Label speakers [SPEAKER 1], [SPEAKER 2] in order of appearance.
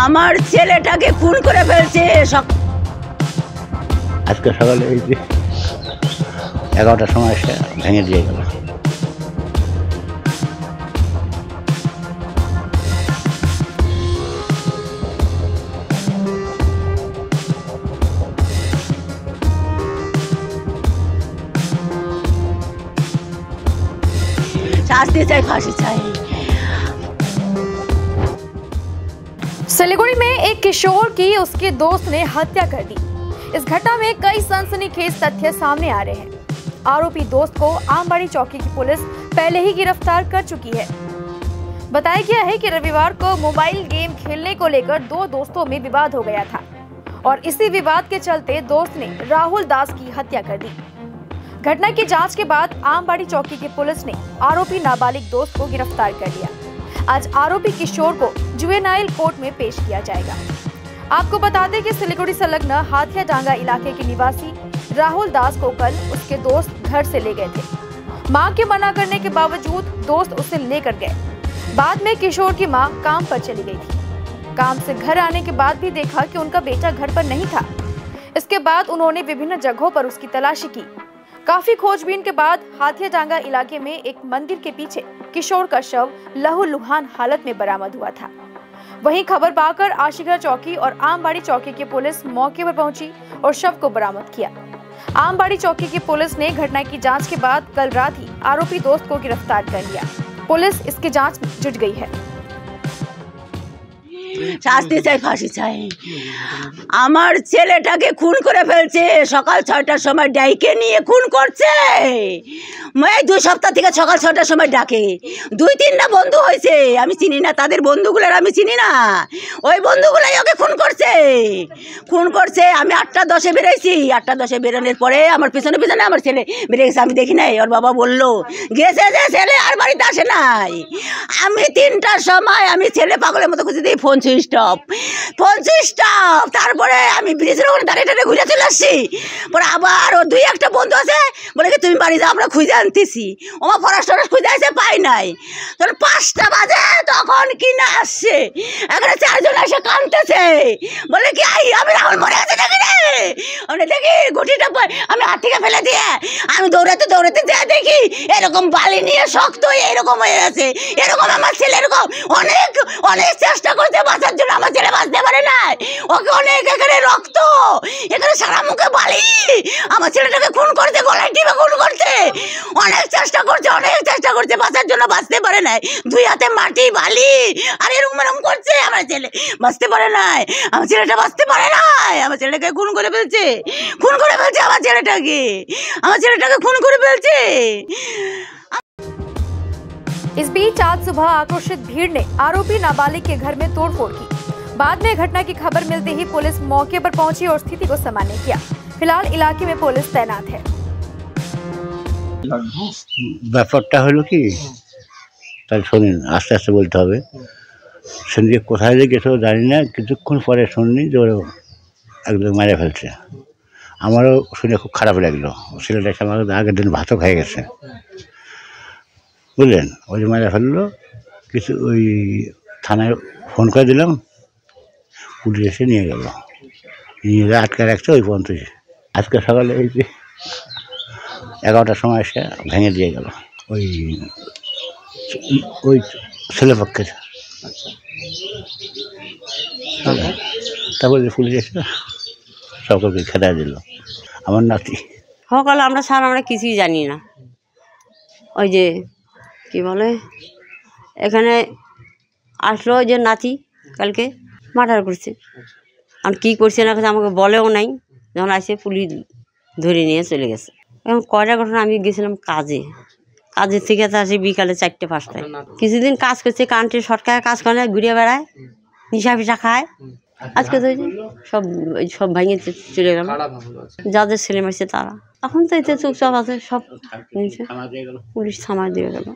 [SPEAKER 1] আমার ছেলেটাকে খুন করে ফেলছে।
[SPEAKER 2] আজকে সকালে এই যে 11টার সময় এসে ভেঙে দিয়ে গেল।
[SPEAKER 1] शास्ती चाहे फांसी चाहे।
[SPEAKER 3] सिलीगुड़ी में एक किशोर की उसके दोस्त ने हत्या कर दी। इस घटना में कई सनसनीखेज तथ्य सामने आ रहे हैं। आरोपी दोस्त को आमबाड़ी चौकी की पुलिस पहले ही गिरफ्तार कर चुकी है। बताया गया है कि रविवार को मोबाइल गेम खेलने को लेकर दो दोस्तों में विवाद हो गया था और इसी विवाद के चलते दोस्त ने राहुल दास की हत्या कर दी। घटना की जांच के बाद आमबाड़ी चौकी की पुलिस ने आरोपी नाबालिग दोस्त को गिरफ्तार कर लिया। आज आरोपी किशोर को जुवेनाइल कोर्ट में पेश किया जाएगा। आपको बता दें कि सिलीगुड़ी संलग्न हाथिया डांगा इलाके के निवासी राहुल दास को कल उसके दोस्त घर से ले गए थे। मां के मना करने के बावजूद दोस्त उसे लेकर गए। बाद में किशोर की मां काम पर चली गई थी। काम से घर आने के बाद भी देखा कि उनका बेटा घर पर नहीं था। इसके बाद उन्होंने विभिन्न जगहों पर उसकी तलाशी की। काफी खोजबीन के बाद हाथिया डांगा इलाके में एक मंदिर के पीछे किशोर का शव लहूलुहान हालत में बरामद हुआ था। वहीं खबर पाकर आशिगढ़ चौकी और आमबाड़ी चौकी की पुलिस मौके पर पहुंची और शव को बरामद किया। आमबाड़ी चौकी की पुलिस ने घटना की जांच के बाद कल रात ही आरोपी दोस्त को गिरफ्तार कर लिया। पुलिस इसकी जांच में जुट गई है।
[SPEAKER 1] শাস্তি চাই, ফাঁসি চাই। আমার ছেলেটাকে খুন করে ফেলছে। সকাল 6টার সময় ডাইকে নিয়ে খুন করছে। এই 2 সপ্তাহ থেকে সকাল 6টার সময় ডাকে। 2-3টা বন্ধু হয়েছে, আমি চিনি না তাদের বন্ধুগুলোর, আমি চিনি না। ওই বন্ধুগুলাই ওকে খুন করছে। আমি 8টা 10-এ বেরোইছি। 8টা 10-এ বেরোনোর পরে আমার পিছনে পিছনে আমার ছেলে বেরিয়ে গেছে। আমি দেখি নাই। ওর বাবা বললো গেছে যে ছেলে আর বাড়িতে আসে নাই। আমি 3টার সময় আমি ছেলে পাগলের মতো খুঁজে দিই, ফোন সুইচ অফ। তারপরে আমি ব্রিজের ওখানে দাঁড়িয়ে ঘুরে চলে আসছি। পরে আবার ওর 2-1টা বন্ধু আছে, বলে কি তুমি বাড়ি যাও, আমরা খুঁজে আনতেছি। আমার ফরেস্ট খুঁজে আসে, পাই নাই। তখন 5টা বাজে, তখন কিনা আসছে। এখানে 4জন এসে কাঁদতেছে, বলে কি আমি রাহুল মরে গেছে দেখি রে। আমি দেখি গুটিটা আমি হাত থেকে ফেলে দিয়ে আমি দৌড়াতে দৌড়াতে যা দেখি এরকম বালি নিয়ে শক্ত এরকম হয়ে আছে। এরকম আমার ছেলে এরকম অনেক অনেক চেষ্টা করতে বাঁচার জন্য, আমার ছেলে বাঁচতে পারে না। ওকে অনেক এখানে রক্ত, এখানে সারা মুখে বালি। আমার ছেলেটাকে খুন করতে, গলায় টিপে খুন করতে অনেক চেষ্টা করছে বাঁচার জন্য, বাঁচতে পারে নাই। 2 হাতে মাটি বালি আর এরকম করছে। আমার ছেলে বাঁচতে পারে নাই, আমার ছেলেটা বাঁচতে পারে নাই। আমার ছেলেটাকে খুন করে ফেলছে আমার ছেলেটাকে খুন করে ফেলছে।
[SPEAKER 3] इस बीच आज सुबह आक्रोशित भीड़ ने आरोपी नाबालिग के घर में तोड़फोड़ की। बाद में घटना की खबर मिलते ही पुलिस मौके पर पहुंची और स्थिति को सामान्य किया। फिलहाल इलाके में पुलिस तैनात है।
[SPEAKER 2] ব্যাপারটা হলো কি, তাহলে শোনেন, আস্তে আস্তে বলতে হবে। শুনি কোথায় যে গেছো জানি না, কিছুক্ষণ পরে শুনি যে ওরা একদম মেরে ফেলছে। আমারও শুনে খুব খারাপ লাগলো। ছেলেটা এসে আমাকে আগের দিন ভাতও খেয়ে গেছে, বুঝলেন। ওই যে মেরে ফেললো কিছু, ওই থানায় ফোন করে দিলাম, পুলিশ এসে নিয়ে গেল, নিয়ে আটকে রাখছে ওই পর্যন্ত। আজকে সকালে এই যে 11টার সময় এসে ভেঙে দিয়ে গেল ওই ছেলেপক্ষের। তারপরে পুলিশ এসে সকলকে খেদা দিল। আমার নাতি
[SPEAKER 4] সকালে আমরা কিছুই জানি না। ওই যে কি বলে, এখানে আসলো যে নাতি কালকে মার্ডার করছে। আর কী করছে না আমাকে বলেও নাই। যখন আসে পুলিশ ধরে নিয়ে চলে গেছে। এখন কয়টা ঘটনা, আমি গেছিলাম কাজের থেকে তো আসি বিকালে 4টে-5টায়। কিছুদিন কাজ করছে, কান্ট্রি সরকারের কাজ করে, ঘুরে বেড়ায়, নিশা ফিসা খায়। আজকে তো সব ভাঙে চলে গেল। যাদের ছেলে মারছে তারা এখন তো এতে চুপচাপ আছে, সব পুলিশ থামায় দিয়ে গেল।